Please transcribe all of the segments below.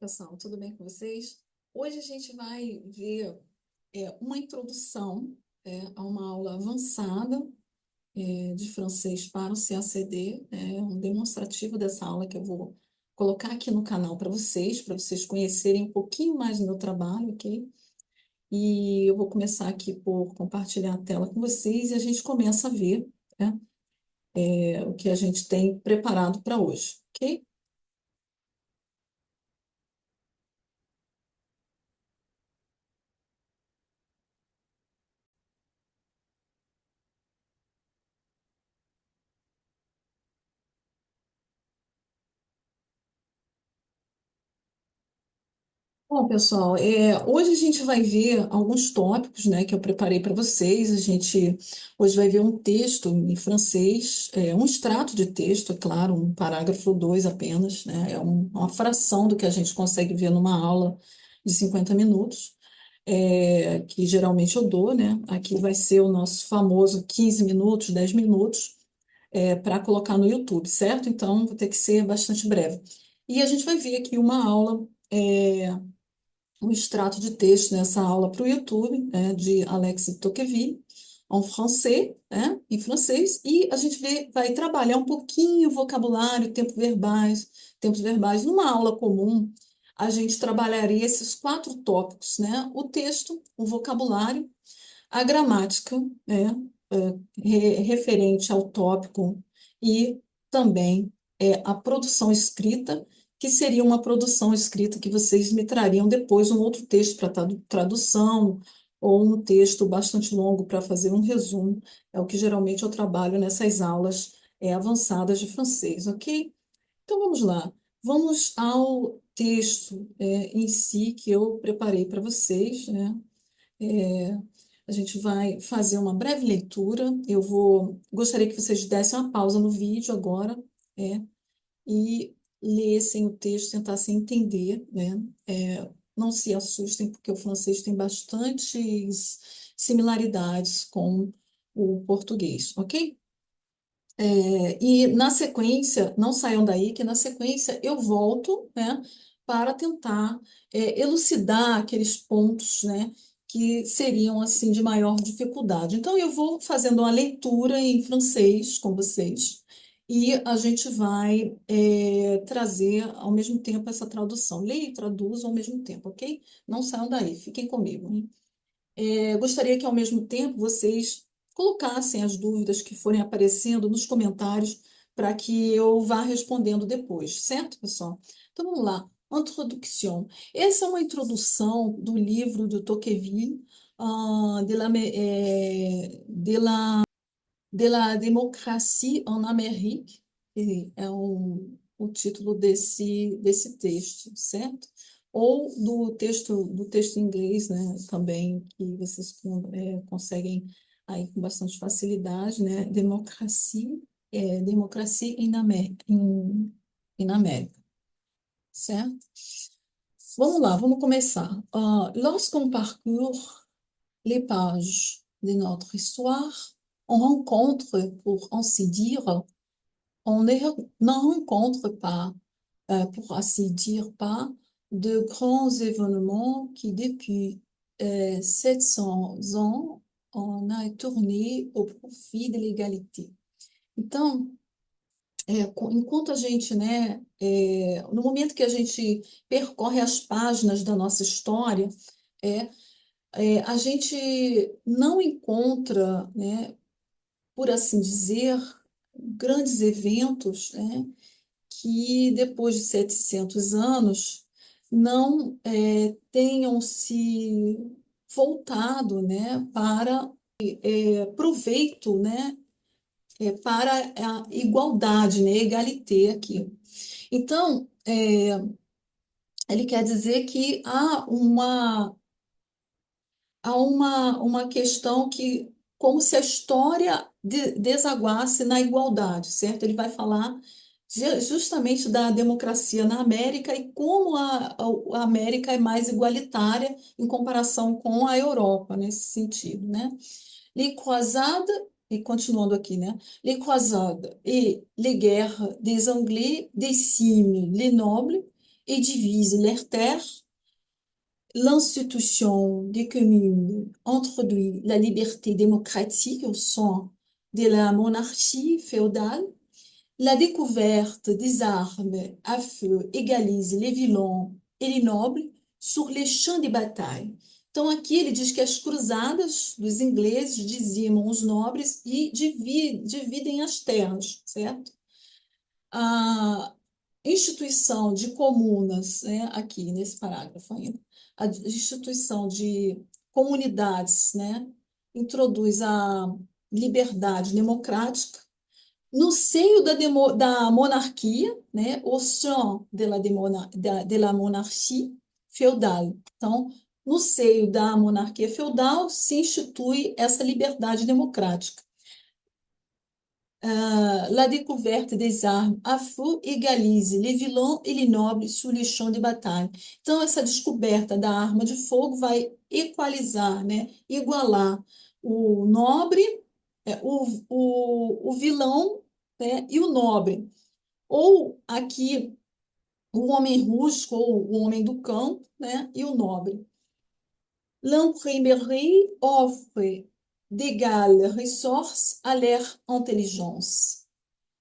Pessoal, tudo bem com vocês? Hoje a gente vai ver uma introdução a uma aula avançada de francês para o CACD, um demonstrativo dessa aula que eu vou colocar aqui no canal para vocês conhecerem um pouquinho mais do meu trabalho, ok? E eu vou começar aqui por compartilhar a tela com vocês e a gente começa a ver, né, o que a gente tem preparado para hoje, ok? Bom, pessoal, hoje a gente vai ver alguns tópicos, né, que eu preparei para vocês. A gente hoje vai ver um texto em francês, um extrato de texto, é claro, um parágrafo ou dois apenas, né, uma fração do que a gente consegue ver numa aula de 50 minutos, que geralmente eu dou, né. Aqui vai ser o nosso famoso 15 minutos, 10 minutos, para colocar no YouTube, certo? Então, vou ter que ser bastante breve. E a gente vai ver aqui uma aula. Um extrato de texto nessa aula para o YouTube, né, de Alex Tocqueville, em francês, e a gente vai trabalhar um pouquinho o vocabulário, tempos verbais. Numa aula comum, a gente trabalharia esses quatro tópicos, né? O texto, o vocabulário, a gramática, né, referente ao tópico e também a produção escrita, que seria uma produção escrita que vocês me trariam depois um outro texto para tradução ou um texto bastante longo para fazer um resumo. É o que geralmente eu trabalho nessas aulas avançadas de francês, ok? Então vamos lá. Vamos ao texto em si que eu preparei para vocês, né? É, a gente vai fazer uma breve leitura. Gostaria que vocês dessem uma pausa no vídeo agora, é, e lessem o texto, tentassem entender, né? Não se assustem, porque o francês tem bastantes similaridades com o português, ok? E na sequência, não saiam daí, que na sequência eu volto, né, para tentar elucidar aqueles pontos, né, que seriam assim de maior dificuldade. Então eu vou fazendo uma leitura em francês com vocês e a gente vai trazer ao mesmo tempo essa tradução. Leia e traduz ao mesmo tempo, ok? Não saiam daí, fiquem comigo, hein? Gostaria que, ao mesmo tempo, vocês colocassem as dúvidas que forem aparecendo nos comentários para que eu vá respondendo depois, certo, pessoal? Então, vamos lá. Introduction. Essa é uma introdução do livro do Tocqueville, de la démocratie en Amérique, que é o título desse texto, certo? Ou do texto em inglês, né, também, que vocês conseguem aí com bastante facilidade, né? Democracia em América, certo? Vamos lá, vamos começar. Lorsqu'on parcourt les pages de notre histoire, on rencontre, pour ainsi dire, n'en rencontre pas, pour ainsi dire, pas de grands événements qui, depuis 700 ans, on a tourné au profit de l'égalité. Então, enquanto a gente, né, no momento que a gente percorre as páginas da nossa história, é, a gente não encontra, né, por assim dizer, grandes eventos, né, que depois de 700 anos não tenham se voltado, né, para proveito, né, para a igualdade, né, égalité aqui. Então, ele quer dizer que há uma questão que, como se a história desaguasse na igualdade, certo? Ele vai falar justamente da democracia na América e como a América é mais igualitária em comparação com a Europa, nesse sentido, né? Les croisades, e continuando aqui, né? Les croisades et les guerres des Anglais déciment les nobles et divise leurs terres. L'institution des communes introduit la liberté démocratique au sein de la monarchie féodale. La découverte des armes à feu égalise les vilões e les nobles sur les champs de batalha. Então, aqui ele diz que as cruzadas dos ingleses dizimam os nobres e dividem as terras, certo? A instituição de comunas, né, aqui nesse parágrafo ainda, a instituição de comunidades, né, introduz a liberdade democrática no seio da monarquia, né, au sein de la monarchie feudal. Então, no seio da monarquia feudal se institui essa liberdade democrática. La découverte des armes à feu égalise les vilains et les nobles sur les champs de batalha. Então, essa descoberta da arma de fogo vai equalizar, né, igualar o nobre, o vilão, né, e o nobre. Ou aqui, o homem rústico, ou o homem do campo, né, e o nobre. L'imprimerie offre d'égales ressources à leur intelligence.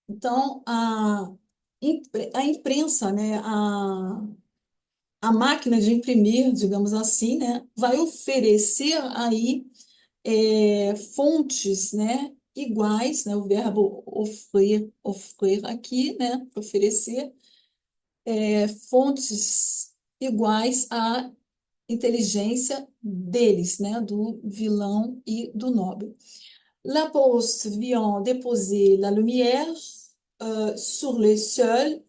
Então, a imprensa, né, a máquina de imprimir, digamos assim, né, vai oferecer aí fontes, né, iguais, né, o verbo oferir aqui, né, oferecer, fontes iguais à inteligência deles, né, do vilão e do nobre. La poste vient déposer la lumière sur le sol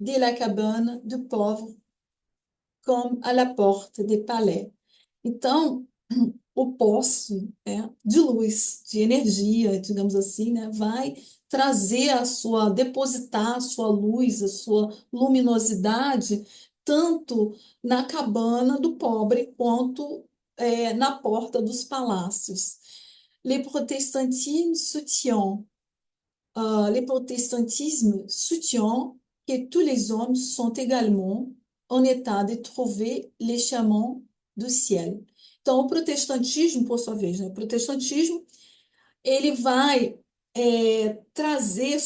de la cabane du pauvre, comme à la porte des palais. Então, o poço, né, de luz, de energia, digamos assim, né, vai trazer depositar a sua luz, a sua luminosidade, tanto na cabana do pobre quanto na porta dos palácios. Les protestantismes soutiennent le protestantisme soutient que tous les hommes sont également en état de trouver les chemins do ciel. Então, o protestantismo, por sua vez, né? O protestantismo, ele vai trazer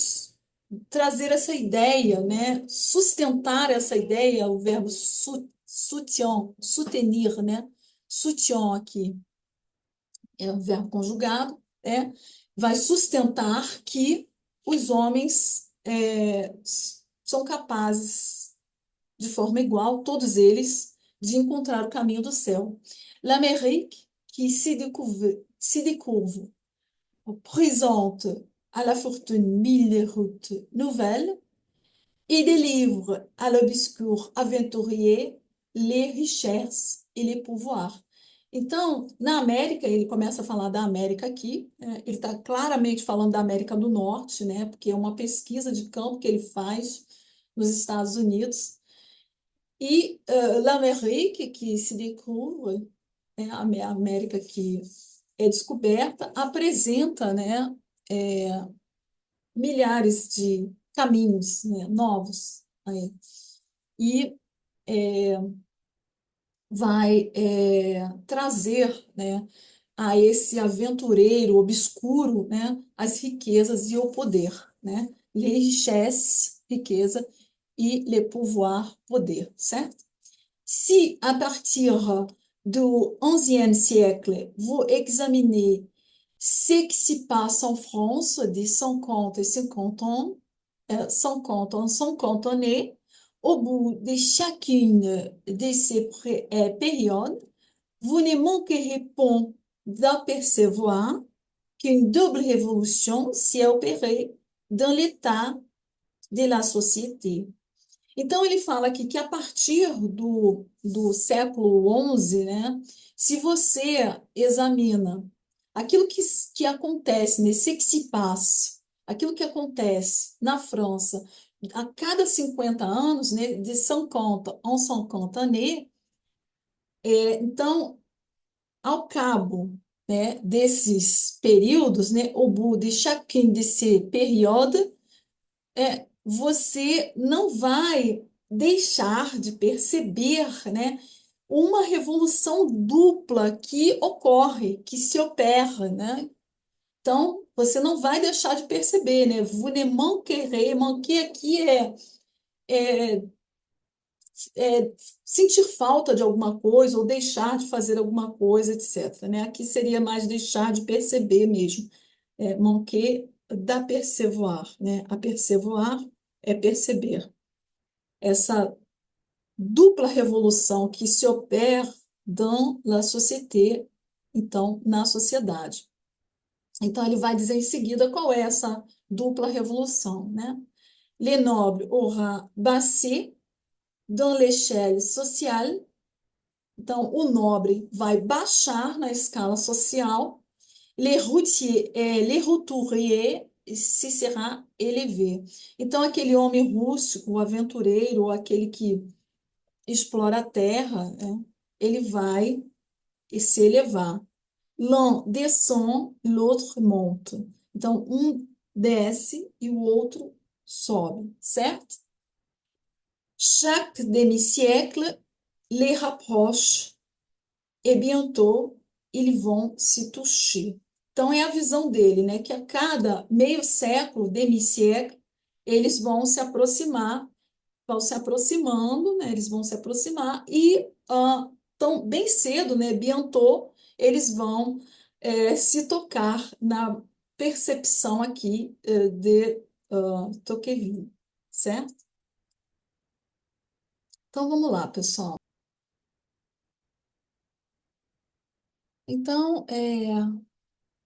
essa ideia, né? Sustentar essa ideia, o verbo soutient, soutenir, né? Soutient aqui é um verbo conjugado, vai sustentar que os homens são capazes, de forma igual, todos eles, de encontrar o caminho do céu. L'Amérique, qui se découvre, présente à la fortune mille routes nouvelles et délivre à l'obscur aventurier les richesses et les pouvoirs. Então, na América, ele começa a falar da América aqui, né? Ele está claramente falando da América do Norte, né? Porque é uma pesquisa de campo que ele faz nos Estados Unidos. E l'Amérique que se découvre, né? A América que é descoberta, apresenta, né? Milhares de caminhos, né? Novos aí. E vai trazer, né, a esse aventureiro obscuro, né, as riquezas e o poder, né? Les richesses, riqueza, e le pouvoir, poder, certo? Si, à partir du XIe siècle, vous examinez ce qui se passe en France de 50 et 50 ans, 50 en 50 années, au bout de chacune de ces périodes, vous ne manquerez pas d'apercevoir qu'une double révolution s'est opérée dans l'état de la société. Então, ele fala aqui que a partir do século XI, né, se você examina aquilo que acontece nesse que se passa, aquilo que acontece na França a cada 50 anos, né, de 50 en 50 années, então, ao cabo, né, desses períodos, né, au bout de chacune de ces périodes, você não vai deixar de perceber, né, uma revolução dupla que ocorre, que se opera, né? Então, você não vai deixar de perceber, né? Vous ne manquerez, manquer aqui é, sentir falta de alguma coisa ou deixar de fazer alguma coisa, etc., né? Aqui seria mais deixar de perceber mesmo. Manquer d'apercevoir, né? Apercevoir é perceber. Essa dupla revolução que se opera dans la société, então, na sociedade. Então, ele vai dizer em seguida qual é essa dupla revolução, né? Les nobles aura baissé dans l'échelle sociale. Então, o nobre vai baixar na escala social. Les routuriers se será élevé. Então, aquele homem rústico, o aventureiro, ou aquele que explora a terra, né, ele vai se elevar. L'un descend, l'autre monte. Então, um desce e o outro sobe, certo? Chaque demi-siècle les rapproche et bientôt ils vont se toucher. Então, é a visão dele, né? Que a cada meio século, demi-siècle, eles vão se aproximando, né? Eles vão se aproximar e tão bem cedo, né? Bientôt, eles vão se tocar na percepção aqui de Tocqueville, certo? Então vamos lá, pessoal. Então,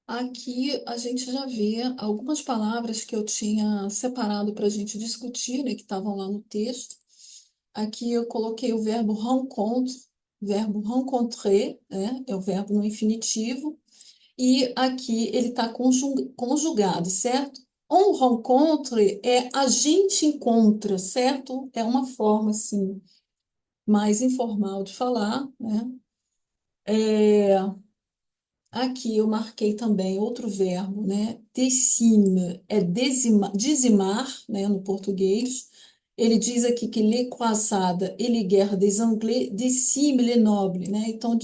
aqui a gente já vê algumas palavras que eu tinha separado para a gente discutir, né, que estavam lá no texto. Aqui eu coloquei o verbo rencontrer, né, é o verbo no infinitivo, e aqui ele está conjugado, certo? On rencontre é a gente encontra, certo? É uma forma, assim, mais informal de falar, né? É, Aqui eu marquei também outro verbo, né? Décime é dizimar, né, no português. Ele diz aqui que les croisades et les guerres des Anglais déciment les nobles, né? Então,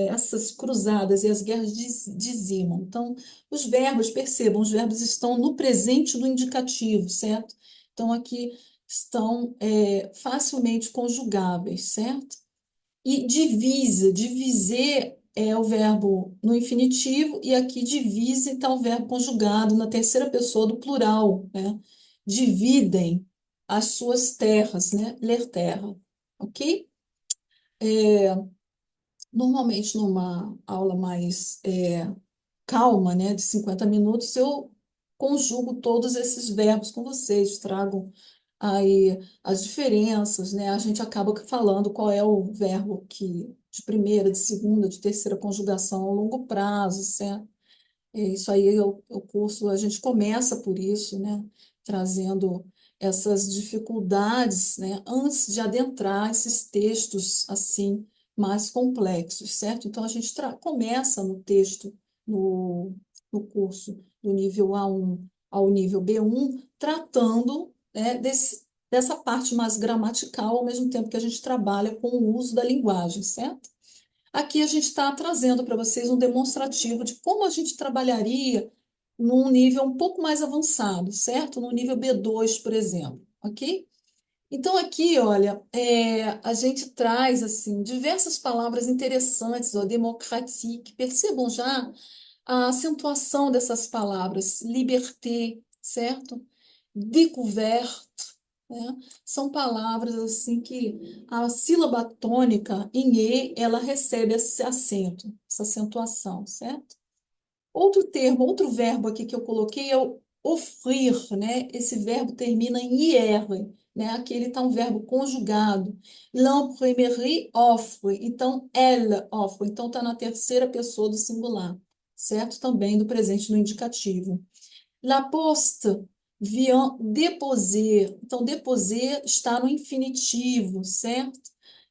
essas cruzadas e as guerras dizimam. Então, os verbos, percebam, os verbos estão no presente do indicativo, certo? Então, aqui estão facilmente conjugáveis, certo? E diviser é o verbo no infinitivo, e aqui divise está o verbo conjugado na terceira pessoa do plural, né? Dividem as suas terras, né? Ler terra, ok? Normalmente, numa aula mais calma, né, de 50 minutos, eu conjugo todos esses verbos com vocês, trago aí as diferenças, né? A gente acaba falando qual é o verbo que de primeira, de segunda, de terceira conjugação ao longo prazo, certo? Isso aí o curso, a gente começa por isso, né? Trazendo essas dificuldades, né? Antes de adentrar esses textos assim mais complexos, certo? Então a gente começa no texto, no, no curso do nível A1 ao nível B1, tratando, né, dessa parte mais gramatical, ao mesmo tempo que a gente trabalha com o uso da linguagem, certo? Aqui a gente está trazendo para vocês um demonstrativo de como a gente trabalharia num nível um pouco mais avançado, certo? No nível B2, por exemplo, ok? Então aqui, olha, a gente traz assim diversas palavras interessantes, ó, démocratique, percebam já a acentuação dessas palavras, liberté, certo? Découverte, né? São palavras assim que a sílaba tônica em E, ela recebe esse acento, essa acentuação, certo? Outro termo, outro verbo aqui que eu coloquei é o offrir, né? Esse verbo termina em IR, né? Aqui ele está um verbo conjugado. L'imprimerie offre, então elle offre, então está na terceira pessoa do singular, certo? Também do presente no indicativo. La poste vient déposer. Então, déposer está no infinitivo, certo?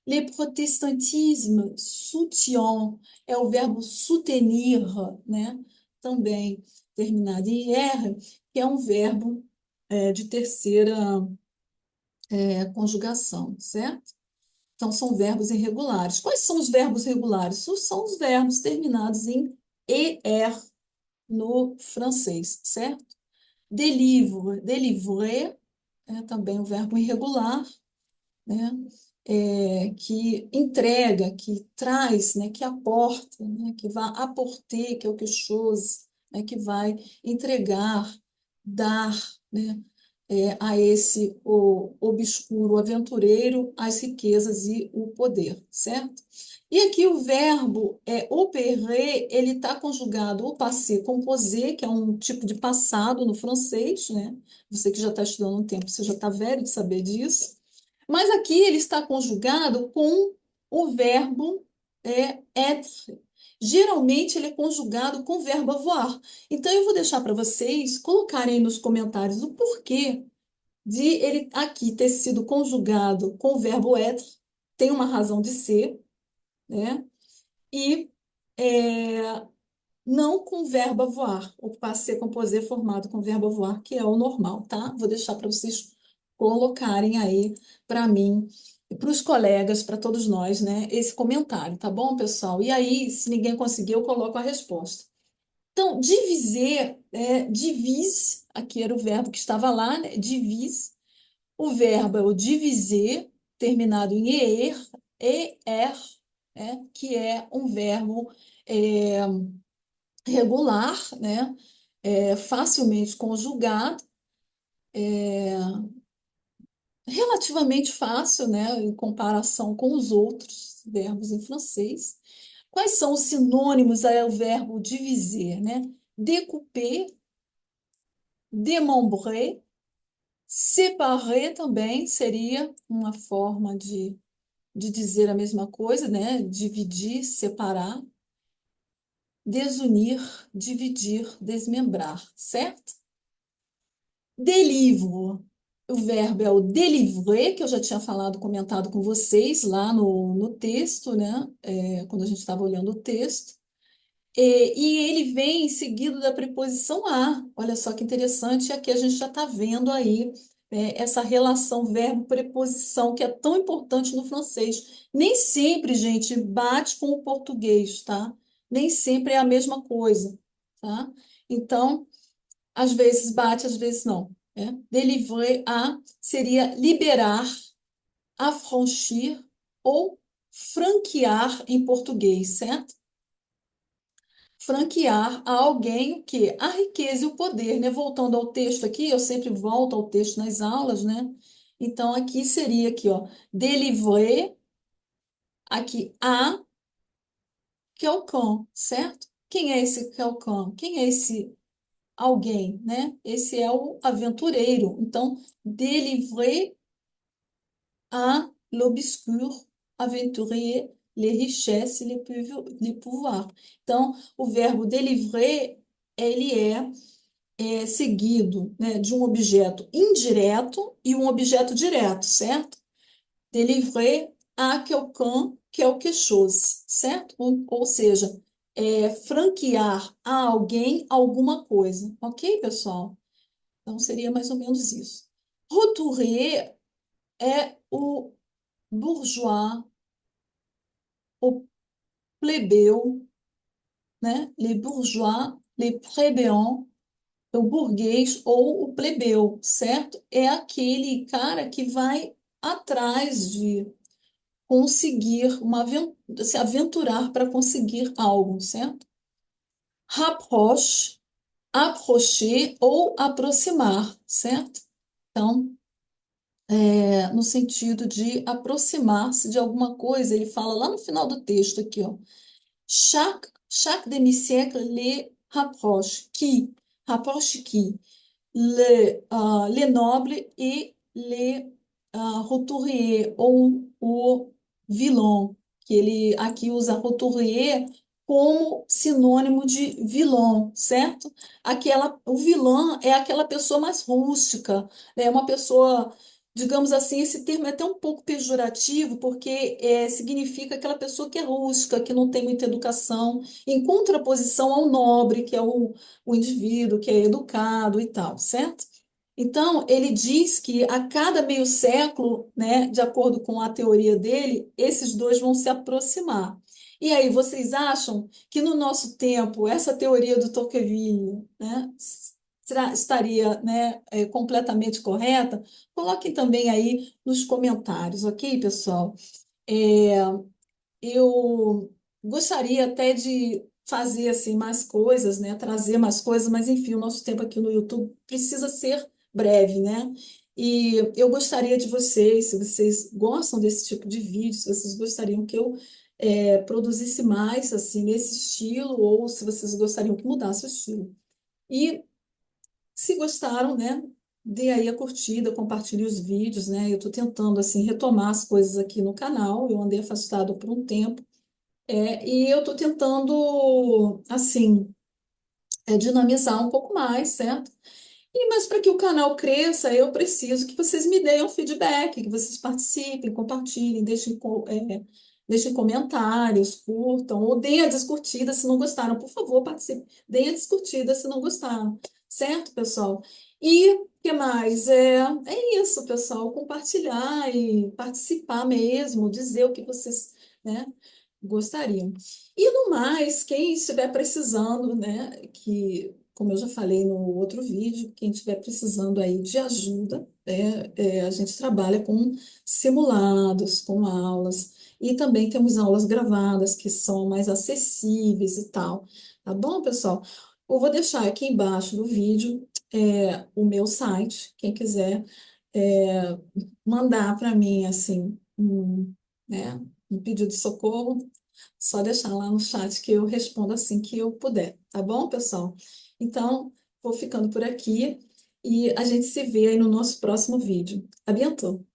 Le protestantisme soutient é o verbo soutenir, né? Também terminado em R, que é um verbo de terceira conjugação, certo? Então, são verbos irregulares. Quais são os verbos regulares? São os verbos terminados em ER no francês, certo? Délivrer é também um verbo irregular, né? Que entrega, que traz, né? Que aporta, né? Que vai apporter, que é o que chose, né? Que vai entregar, dar, né? A esse o obscuro aventureiro as riquezas e o poder, certo? E aqui o verbo opérer, ele está conjugado au passé composé, que é um tipo de passado no francês, né? Você que já está estudando um tempo, você já está velho de saber disso. Mas aqui ele está conjugado com o verbo être. Geralmente ele é conjugado com o verbo avoir. Então eu vou deixar para vocês colocarem nos comentários o porquê de ele aqui ter sido conjugado com o verbo être. Tem uma razão de ser, né? E é, não com o verbo avoir, o passé composé formado com o verbo avoir, que é o normal, tá? Vou deixar para vocês colocarem aí para mim, para os colegas, para todos nós, né? Esse comentário, tá bom, pessoal? E aí, se ninguém conseguir, eu coloco a resposta. Então, diviser, divise, aqui era o verbo que estava lá, né? Divise. O verbo é o diviser, terminado em er, que é um verbo é, regular, né? Facilmente conjugado, relativamente fácil, né? Em comparação com os outros verbos em francês. Quais são os sinônimos ao verbo diviser, né? Découper, démembrer, séparer também seria uma forma de dizer a mesma coisa, né? Dividir, separar, desunir, dividir, desmembrar, certo? Délivre. O verbo é o délivrer, que eu já tinha falado, comentado com vocês lá no texto, né? Quando a gente estava olhando o texto. E ele vem seguido da preposição a. Olha só que interessante, aqui a gente já está vendo aí essa relação verbo-preposição que é tão importante no francês. Nem sempre, gente, bate com o português, tá? Nem sempre é a mesma coisa, tá? Então, às vezes bate, às vezes não. Délivrer a seria liberar, affranchir ou franquear em português, certo? Franquear a alguém que a riqueza e o poder, né? Voltando ao texto aqui, eu sempre volto ao texto nas aulas, né? Então aqui seria aqui, ó, délivrer aqui a quelqu'un, certo? Quem é esse quelqu'un? Quem é esse alguém, né? Esse é o aventureiro. Então, délivrer à l'obscur aventurier les richesses et les pouvoirs. Então, o verbo délivrer, ele é seguido, né, de um objeto indireto e um objeto direto, certo? Délivrer à quelqu'un quelque chose, certo? Ou seja, franquear a alguém alguma coisa, ok, pessoal? Então, seria mais ou menos isso. Roturier é o bourgeois, o plebeu, né? Les bourgeois, les plébéiens, o burguês ou o plebeu, certo? É aquele cara que vai atrás de conseguir se aventurar para conseguir algo, certo? Rapproche, approcher ou aproximar, certo? Então, no sentido de aproximar-se de alguma coisa, ele fala lá no final do texto aqui, ó. Chaque demi-siècle les rapproche qui les nobles et les roturiers, ou o vilão, que ele aqui usa roturier como sinônimo de vilão, certo? O vilão é aquela pessoa mais rústica, né? Uma pessoa, digamos assim, esse termo é até um pouco pejorativo, porque significa aquela pessoa que é rústica, que não tem muita educação, em contraposição ao nobre, que é o indivíduo que é educado e tal, certo? Então, ele diz que a cada meio século, né, de acordo com a teoria dele, esses dois vão se aproximar. E aí, vocês acham que no nosso tempo, essa teoria do Tocqueville, né, estaria, né, completamente correta? Coloquem também aí nos comentários, ok, pessoal? É, eu gostaria até de fazer assim mais coisas, né? Trazer mais coisas, mas enfim, o nosso tempo aqui no YouTube precisa ser breve, né? E eu gostaria de vocês, se vocês gostam desse tipo de vídeo, se vocês gostariam que eu produzisse mais assim nesse estilo, ou se vocês gostariam que mudasse o estilo. E se gostaram, né? Dê aí a curtida, compartilhe os vídeos, né? Eu estou tentando assim retomar as coisas aqui no canal. Eu andei afastado por um tempo. E eu estou tentando, assim, dinamizar um pouco mais, certo? Mas para que o canal cresça, eu preciso que vocês me deem um feedback, que vocês participem, compartilhem, deixem comentários, curtam, ou deem a descurtida se não gostaram. Por favor, participem. Deem a descurtida se não gostaram, certo, pessoal? E o que mais? É isso, pessoal. Compartilhar e participar mesmo, dizer o que vocês, né, gostariam. E no mais, quem estiver precisando, né, que, como eu já falei no outro vídeo, quem estiver precisando aí de ajuda, a gente trabalha com simulados, com aulas, e também temos aulas gravadas que são mais acessíveis e tal. Tá bom, pessoal? Eu vou deixar aqui embaixo do vídeo o meu site, quem quiser é, mandar para mim, assim, né, um pedido de socorro, só deixar lá no chat que eu respondo assim que eu puder, tá bom, pessoal? Então, vou ficando por aqui e a gente se vê aí no nosso próximo vídeo. A bientôt!